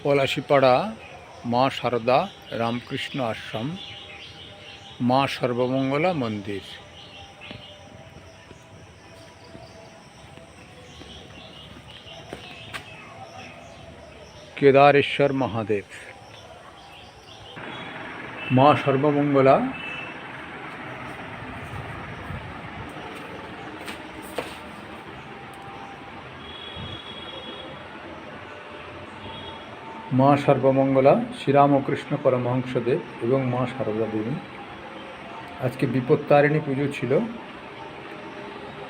পলাশীপাড়া মা শারদা রামকৃষ্ণ আশ্রম, মা সর্বমঙ্গলা মন্দির। কেদারেশ্বর মহাদেব। মা সর্বমঙ্গলা মা সর্বমঙ্গলা শ্রীরামকৃষ্ণ পরমহংসদেব এবং মা শারদা দেবী। আজকে বিপত্তারিণী পুজো ছিল,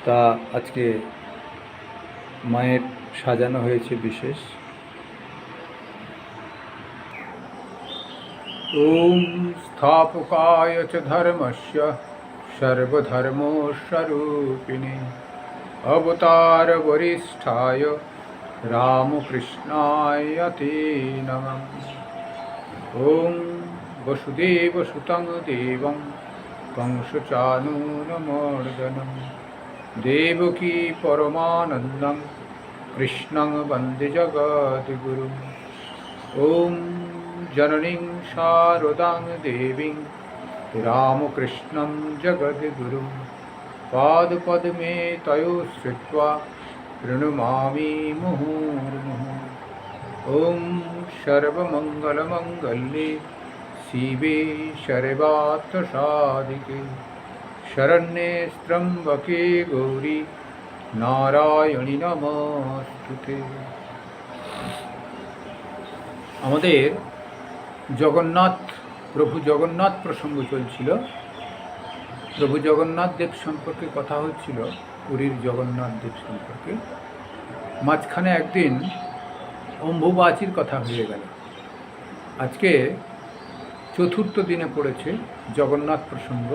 তা আজকে মায়ের সাজানো হয়েছে বিশেষ। ওম স্থাপকায় চ ধর্মস্য সর্বধর্মস্বরূপিণে অবতার বরিষ্ঠায় রামকৃষ্ণায় তে নমঃ। ওম বসুদেবসুতং দেবং কংসচাণূরমর্দনম দেবকী পরমানন্দং কৃষ্ণং বন্দে জগদ্গুরুম। ওম জননীং শারদাং দেবীং রামকৃষ্ণং জগদ্গুরুম পাদপদ্মে তয়োশ্রিত্বা প্রণমামি মুহুর্মুহুঃ। ওম সর্বমঙ্গলমঙ্গল্যে শিবে সর্বার্থসাধিকে শরণ্যে ত্র্যম্বকে গৌরী নারায়ণী নমস্তুতে। আমাদের জগন্নাথ প্রভু জগন্নাথ প্রসঙ্গ চলছিল। প্রভু জগন্নাথ দেব সম্পর্কে কথা হচ্ছিল, পুরীর জগন্নাথ দেব সম্পর্কে। মাঝখানে একদিন অম্বুবাচীর কথা হয়ে গেল। আজকে চতুর্থ দিনে পড়েছে জগন্নাথ প্রসঙ্গ।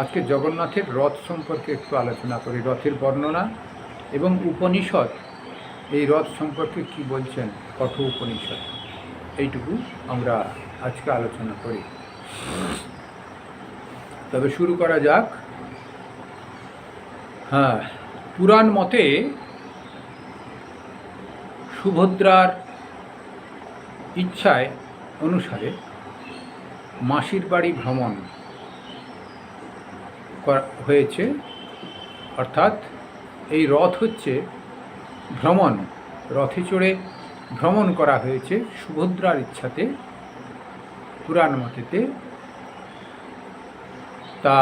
আজকে জগন্নাথের রথ সম্পর্কে একটু আলোচনা করি, রথের বর্ণনা এবং উপনিষদ এই রথ সম্পর্কে কি বলছেন, কঠোর উপনিষদ, এইটুকু আমরা আজকে আলোচনা করি। তবে শুরু করা যাক। পুরাণ মতে সুভদ্রার ইচ্ছায় অনুসারে মাসির বাড়ি ভ্রমণ হয়েছে, অর্থাৎ এই রথ হচ্ছে ভ্রমণ, রথে চড়ে ভ্রমণ করা হয়েছে সুভদ্রার ইচ্ছাতে, পুরাণ মতেতে। তা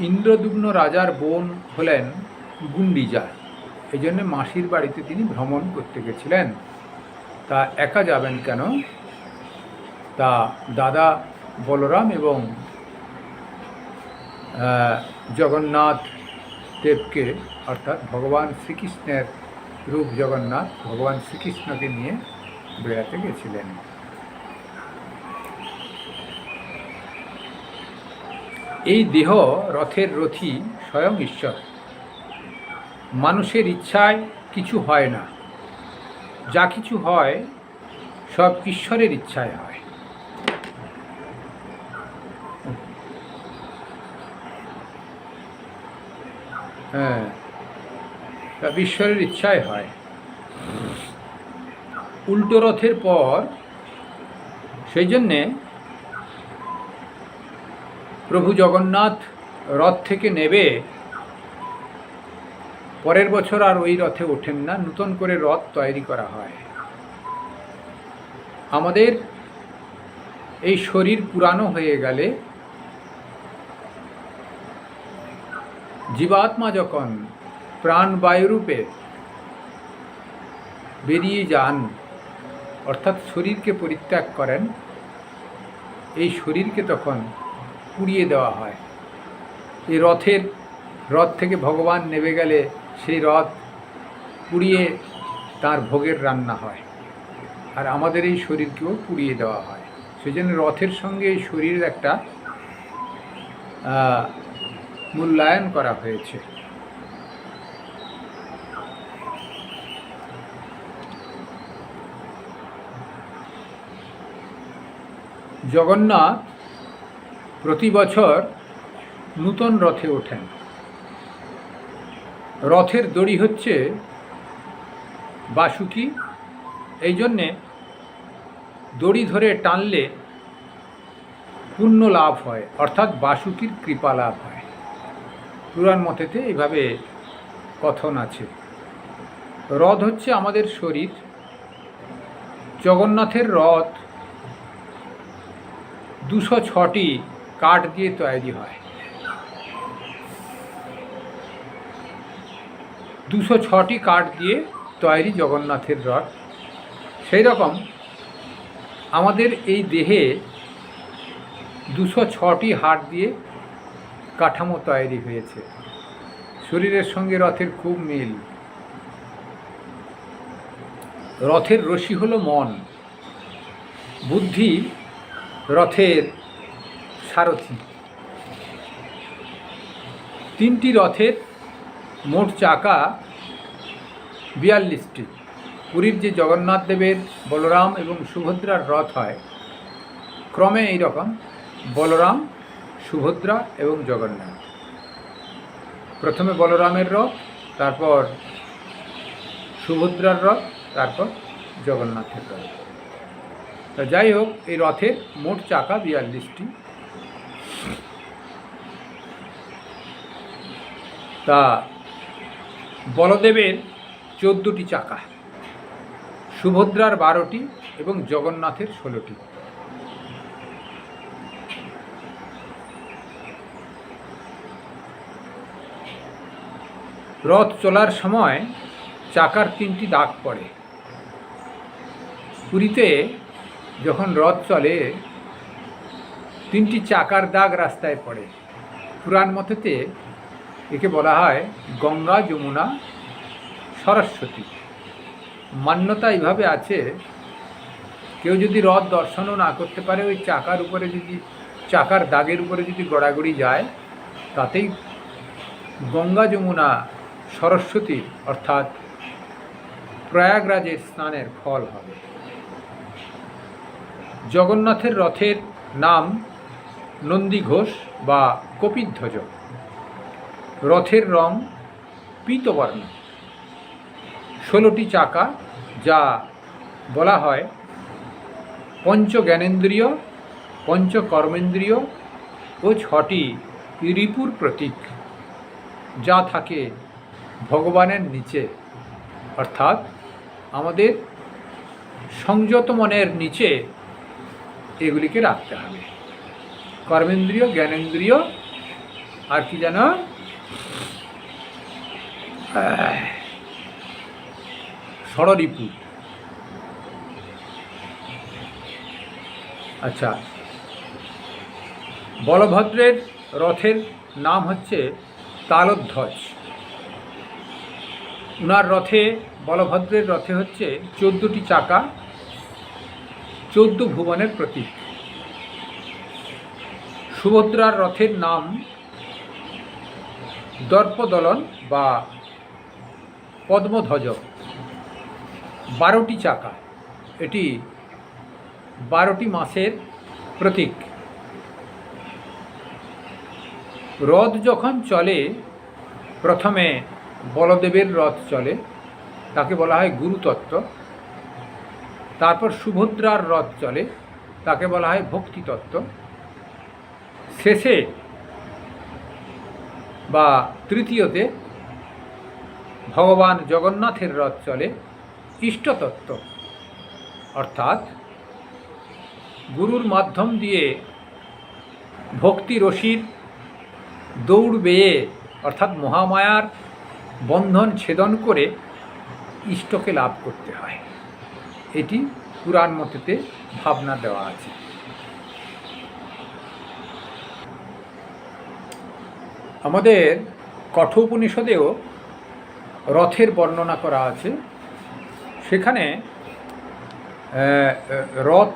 ইন্দ্রদুম্ন রাজার বোন হলেন গুন্ডিজা, এই জন্য মাসির বাড়িতে তিনি ভ্রমণ করতে গেছিলেন। তা একা যাবেন কেন? তা দাদা বলরাম এবং জগন্নাথ দেবকে, অর্থাৎ ভগবান শ্রীকৃষ্ণের রূপ জগন্নাথ, ভগবান শ্রীকৃষ্ণকে নিয়ে বেড়াতে গেছিলেন। এই দেহ রথের রথী স্বয়ং ঈশ্বর। মানুষের ইচ্ছায় কিছু হয় না, যা কিছু হয় সব ঈশ্বরের ইচ্ছায় হয়। সব ঈশ্বরের ইচ্ছায় হয়। উল্টো রথের পর সেই জন্যে প্রভু জগন্নাথ রথ থেকে নেবে, পরের বছর আর ওই রথে ওঠেন না, নূতন করে রথ তৈরি করা হয়। আমাদের এই শরীর পুরানো হয়ে গেলে জীবাত্মা যখন প্রাণবায়ুরূপে বেরিয়ে যান, অর্থাৎ শরীরকে পরিত্যাগ করেন, এই শরীরকে তখন পুড়িয়ে দেওয়া হয়। এই রথ থেকে ভগবান নেমে গেলে সেই রথ পুড়িয়ে তার ভোগের রান্না হয়, আর আমাদের এই শরীরকেও পুড়িয়ে দেওয়া হয়। সেই জন্য রথের সঙ্গে এই শরীরের একটা মূল্যায়ন করা হয়েছে। জগন্নাথ প্রতি বছর নূতন রথে ওঠেন। রথের দড়ি হচ্ছে বাসুকি, এই জন্যে দড়ি ধরে টানলে পুণ্য লাভ হয়, অর্থাৎ বাসুকীর কৃপা লাভ হয়। পুরাণ মতেতে এইভাবে কথন আছে। রথ হচ্ছে আমাদের শরীর। জগন্নাথের রথ 206টি কাঠ দিয়ে তৈরি হয়। 206টি কাঠ দিয়ে তৈরি জগন্নাথের রথ। সেই রকম আমাদের এই দেহে 206টি হাড় দিয়ে কাঠামো তৈরি হয়েছে। শরীরের সঙ্গে রথের খুব মিল। রথের রশি হলো মন, বুদ্ধি রথের সারথি। 3টি রথের মোট চাকা 42টি। পুরীর যে জগন্নাথ দেবের, বলরাম এবং সুভদ্রার রথ হয়, ক্রমে এই রকম বলরাম, সুভদ্রা এবং জগন্নাথ। প্রথমে বলরামের রথ, তারপর সুভদ্রার রথ, তারপর জগন্নাথের রথ। তা যাই হোক, এই রথের মোট চাকা 42টি। তা বলদেবের 14টি চাকা, সুভদ্রার 12টি এবং জগন্নাথের 16টি। রথ চলার সময় চাকার 3টি দাগ পড়ে। পুরীতে যখন রথ চলে 3টি চাকার দাগ রাস্তায় পড়ে। পুরাণ মতেতে একে বলা হয় গঙ্গা, যমুনা, সরস্বতী। মান্যতা এইভাবে আছে, কেউ যদি রথ দর্শনও না করতে পারে, ওই চাকার উপরে যদি, চাকার দাগের উপরে যদি গড়াগড়ি যায়, তাতেই গঙ্গা, যমুনা, সরস্বতী অর্থাৎ প্রয়াগরাজের স্নানের ফল হবে। জগন্নাথের রথের নাম নন্দীঘোষ বা কপিধ্বজ। রথের রং পীতবর্ণ। 16টি চাকা, যা বলা হয় পঞ্চ জ্ঞানেন্দ্রিয়, পঞ্চ কর্মেন্দ্রিয় ও 6টি রিপুর প্রতীক, যা থাকে ভগবানের নিচে, অর্থাৎ আমাদের সংযত মনের নিচে এগুলিকে রাখতে হবে। কর্মেন্দ্রিয়, জ্ঞানেন্দ্রিয়, আর কি জানো, ষড়রিপু। আচ্ছা, বলভদ্রের রথের নাম হচ্ছে তালধ্বজ। উনার রথে, বলভদ্রের রথে হচ্ছে 14টি চাকা, 14 ভুবনের প্রতীক। সুভদ্রার রথের নাম দর্পদলন বা পদ্মধ্বজ। 12টি চাকা, এটি 12টি মাসের প্রতীক। রথ যখন চলে, প্রথমে বলদেবের রথ চলে, তাকে বলা হয় গুরুতত্ত্ব। তারপর সুভদ্রার রথ চলে, তাকে বলা হয় ভক্তিতত্ত্ব। শেষে বা তৃতীয়তে ভগবান জগন্নাথের রথ চলে, ইষ্টতত্ত্ব, অর্থাৎ গুরুর মাধ্যম দিয়ে ভক্তি রশির দৌড় বেয়ে, অর্থাৎ মহামায়ার বন্ধন ছেদন করে ইষ্টকে লাভ করতে হয়। এটি পুরাণ মতেতে ভাবনা দেওয়া আছে। আমাদের কঠোপনিষদেও রথের বর্ণনা করা আছে। সেখানে রথ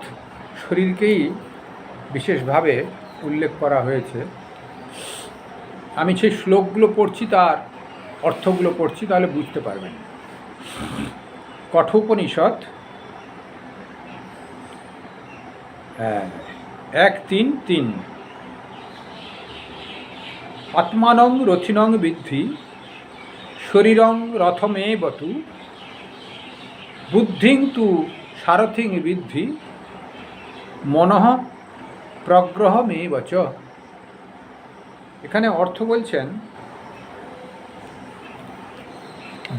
শরীরকেই বিশেষভাবে উল্লেখ করা হয়েছে। আমি সেই শ্লোকগুলো পড়ছি, তার অর্থগুলো পড়ছি, তাহলে বুঝতে পারবেন। কঠোপনিষদ 1.3.3 আত্মানং রথিনং বিদ্ধি শরীরং রথমেবতু বুদ্ধিং তু সারথিং বিদ্ধি মনঃ প্রগ্রহমেব চ। এখানে অর্থ বলছেন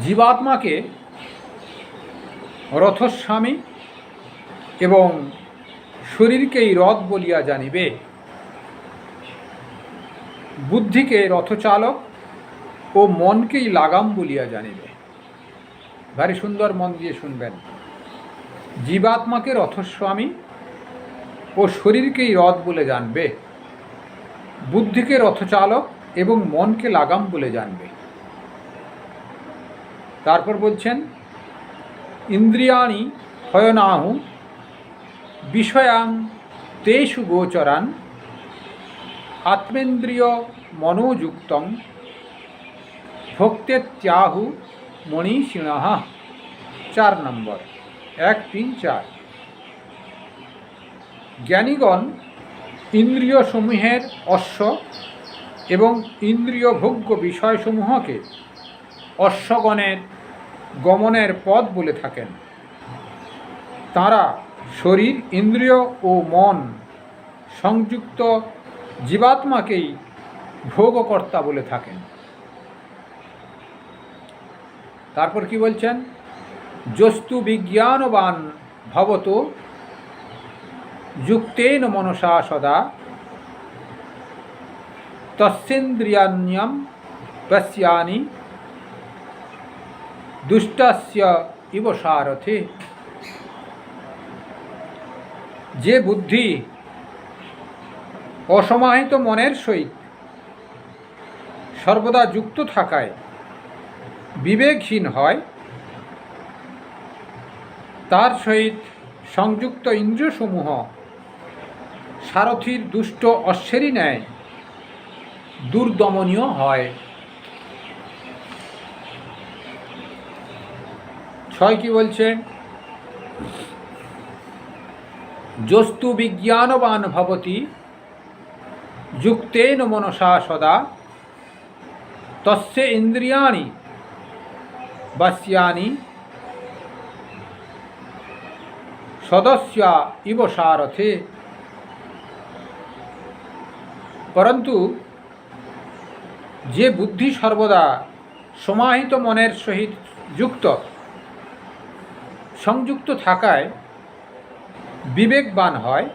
জীবাত্মাকে রথস্বামী এবং শরীরকেই রথ বলিয়া জানিবে, বুদ্ধিকে রথচালক ও মনকেই লাগাম বলিয়া জানিবে। ভারী সুন্দর, মন দিয়ে শুনবেন। জীবাত্মাকে রথস্বামী ও শরীরকেই রথ বলে জানবে, বুদ্ধিকে রথচালক এবং মনকে লাগাম বলে জানবে। তারপর বলছেন ইন্দ্রিয়াণি হয়নাহু বিষয়াং তেষু গোচরান আত্মেন্দ্রিয় মনোযুক্তং ভক্তেত্যাহু মনীষিণঃ। 4 নম্বর, 1, 3, 4। জ্ঞানীগণ ইন্দ্রিয়সমূহের অশ্ব এবং ইন্দ্রিয়ভোগ্য বিষয়সমূহকে অশ্বগণের গমনের পথ বলে থাকেন। তাঁরা শরীর, ইন্দ্রিয় ও মন সংযুক্ত জীবাত্মাকেই ভোগকর্তা বলে থাকেন। তারপর কি বলছেন? যস্তু বিজ্ঞানবান ভবতো যুক্তেন মনসা সদা তস্যেন্দ্রিয়াণ্যম পশ্যানি দুষ্টস্য ইব সারথে। যে বুদ্ধি অসমাহিত মনের সহিত সর্বদা যুক্ত থাকায় বিবেকহীন হয়, তার সহিত সংযুক্ত ইন্দ্রিয়সমূহ সারথীর দুষ্ট অশ্বেরই ন্যায় দুর্দমনীয় হয়। 6 কি বলছে? যস্তু বিজ্ঞানবান ভবতি যুক্তেন মনসা সদা তস্যে ইন্দ্রিয়াণি বাস্যানি সদস্যা ইব সারথে। পরন্তু যে বুদ্ধি সর্বদা সমাহিত মনের সহিত সংযুক্ত থাকায় বিবেকবান হয়,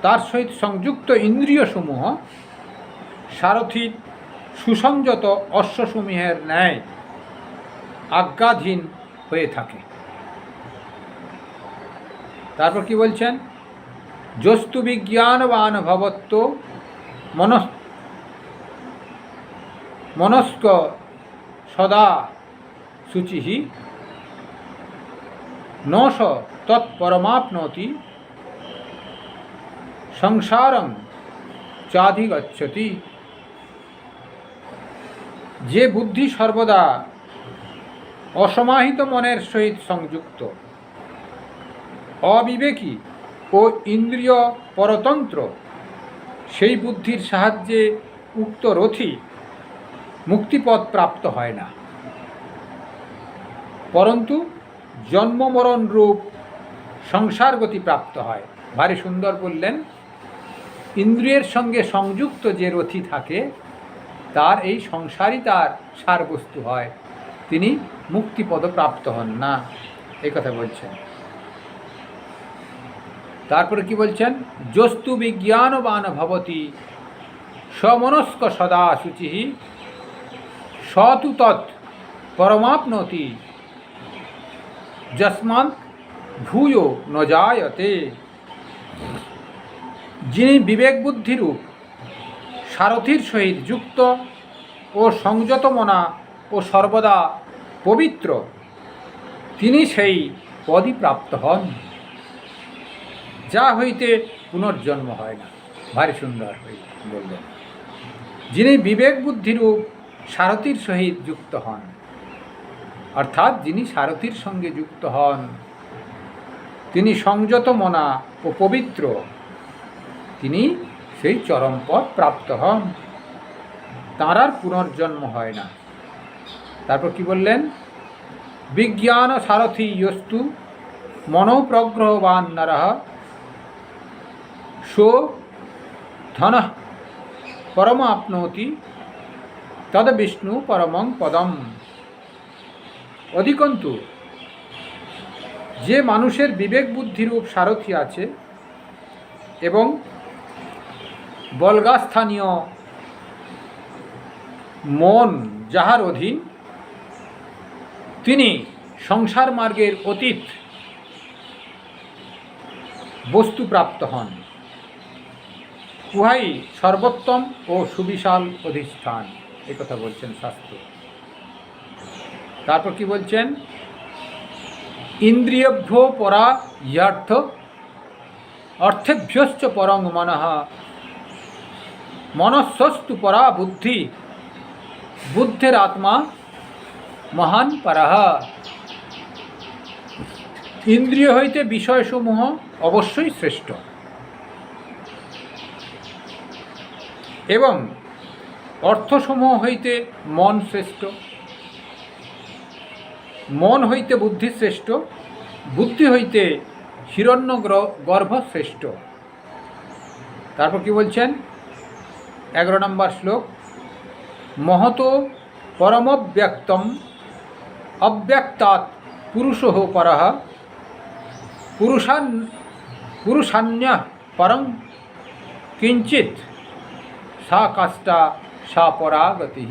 তার সহিত সংযুক্ত ইন্দ্রিয়সমূহ সারথীর সুসংযত অশ্বসমূহের ন্যায় আজ্ঞাধীন হয়ে থাকে। তারপর কি বলছেন? যস্তু বিজ্ঞানবান ভবত্ব মনস্ক সদা শুচিঃ নশ তৎপরমাপ্নোতি সংসারং চাধিগচ্ছতি। যে বুদ্ধি সর্বদা অসমাহিত মনের সহিত সংযুক্ত, অবিবেকী ও ইন্দ্রিয় পরতন্ত্র, সেই বুদ্ধির সাহায্যে উক্ত রথী মুক্তিপদ প্রাপ্ত হয় না, পরন্তু জন্মমরণ রূপ সংসার গতি প্রাপ্ত হয়। ভারী সুন্দর বললেন। ইন্দ্রিয়ের সঙ্গে সংযুক্ত যে রথী থাকে তার এই সংসারই তার সারবস্তু হয়, তিনি মুক্তিপদ প্রাপ্ত হন না, এই কথা বলছেন। তারপরে কি বলছেন? যস্তু বিজ্ঞানবান ভবতি সমনস্ক সদা শুচিঃ সতু তৎ পরমাপ্নোতি যস্মাৎ ভূয়ো ন জায়তে। যিনি বিবেক বুদ্ধিরূপ সারথীর সহিত যুক্ত ও সংযত মনা ও সর্বদা পবিত্র, তিনি সেই পদই প্রাপ্ত হন, যা হইতে পুনর্জন্ম হয় না। ভারী সুন্দর বললেন। যিনি বিবেক বুদ্ধিরূপ সারথীর সহিত যুক্ত হন, অর্থাৎ যিনি সারথীর সঙ্গে যুক্ত হন, তিনি সংযত মনা ও পবিত্র, তিনি সেই চরম পদ প্রাপ্ত হন, তাঁর আর পুনর্জন্ম হয় না। তারপর কি বললেন? বিজ্ঞান সারথী ইয়স্তু মনোপ্রগ্রহবান নরঃ সো ধনঃ পরমাপ্নोति তদ বিষ্ণু পরমং পদম। অধিকন্তু যে মানুষের বিবেক বুদ্ধিরূপ সারথি আছে এবং বলগাস্থানীয় মন যাহার অধীন, তিনি সংসার মার্গের অতীত বস্তু প্রাপ্ত হন। উহাই সর্বোত্তম ও সুবিশাল অধিষ্ঠান, এই কথা বলছেন শাস্ত্র। তারপর কি বলছেন? ইন্দ্রিয়ভ্য পরা ইয়ার্থ অর্থেভ্যশ্চ পরং মনঃ মনঃস্তু পরা বুদ্ধি বুদ্ধের আত্মা মহান পরঃ। ইন্দ্রিয় হইতে বিষয়সমূহ অবশ্যই শ্রেষ্ঠ এবং অর্থসমূহ হইতে মন শ্রেষ্ঠ, মন হইতে বুদ্ধি শ্রেষ্ঠ, বুদ্ধি হইতে হিরণ্য গর্ভ শ্রেষ্ঠ। তারপর কি বলছেন? 11 নম্বর শ্লোক, মহত পরমব্যক্তম অব্যক্তাৎ পুরুষো পরঃ পুরুষান্য পরং কিঞ্চিত সা কাষ্টা সা পরাগতি।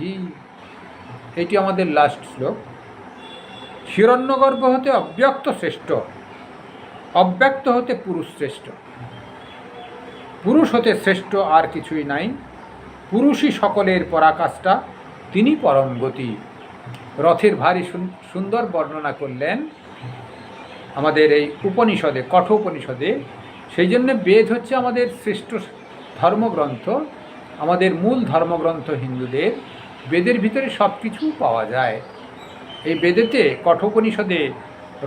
এটি আমাদের লাস্ট শ্লোক। হিরণ্যগর্ভ হতে অব্যক্ত শ্রেষ্ঠ, অব্যক্ত হতে পুরুষ শ্রেষ্ঠ, পুরুষ হতে শ্রেষ্ঠ আর কিছুই নাই। পুরুষই সকলের পরাকাষ্ঠা, তিনি পরম গতি। রথের ভারী সুন্দর বর্ণনা করলেন আমাদের এই উপনিষদে, কঠোপনিষদে। সেই জন্য বেদ হচ্ছে আমাদের শ্রেষ্ঠ ধর্মগ্রন্থ, আমাদের মূল ধর্মগ্রন্থ হিন্দুদের। বেদের ভিতরে সব কিছু পাওয়া যায়। এই বেদেতে কঠোপনিষদে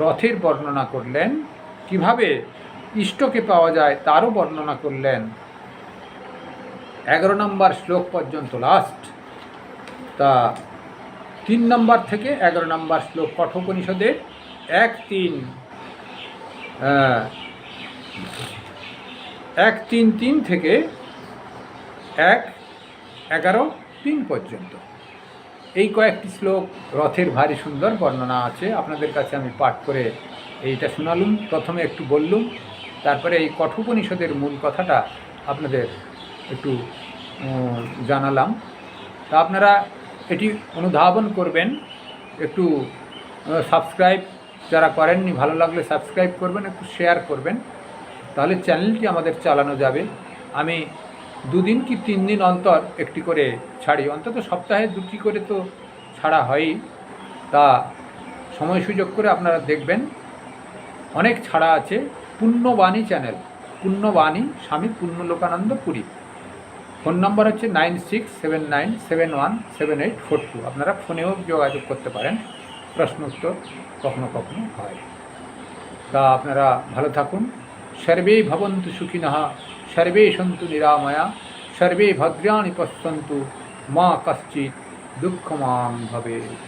রথের বর্ণনা করলেন, কিভাবে ইষ্টকে পাওয়া যায় তারও বর্ণনা করলেন। 11 নম্বর শ্লোক পর্যন্ত লাস্ট। তা 3 নম্বর থেকে 11 নম্বর শ্লোক কঠোপনিষদের 1.3 থেকে 1.11.3 পর্যন্ত এই কয়েকটি শ্লোক রথের ভারী সুন্দর বর্ণনা আছে। আপনাদের কাছে আমি পাঠ করে এইটা শোনালুম। প্রথমে একটু বললুম, তারপরে এই কঠোপনিষদের মূল কথাটা আপনাদের একটু জানালাম। তা আপনারা এটি অনুধাবন করবেন, একটু সাবস্ক্রাইব যারা করেননি, ভালো লাগলে সাবস্ক্রাইব করবেন, একটু শেয়ার করবেন, তাহলে চ্যানেলটি আমাদের চালানো যাবে। আমি 2 দিন কি 3 দিন অন্তর একটি করে ছাড়ি, অন্তত সপ্তাহে 2টি করে তো ছাড়া হয়ই। তা সময় সুযোগ করে আপনারা দেখবেন, অনেক ছাড়া আছে। পুণ্যবাণী চ্যানেল, পুণ্যবাণী, স্বামী পূর্ণলোকানন্দ পুরী। ফোন নম্বর হচ্ছে 9679717842। আপনারা ফোনেও যোগাযোগ করতে পারেন, প্রশ্ন উত্তর কখনো কখনো হয়। তা আপনারা ভালো থাকুন। সর্বে ভবন্তু সুখিনঃ, সর্বে সন্তু নিরাময়া, সর্বে ভদ্রাণি পশ্যন্তু, মা কশ্চিৎ দুঃখমাং ভবেৎ।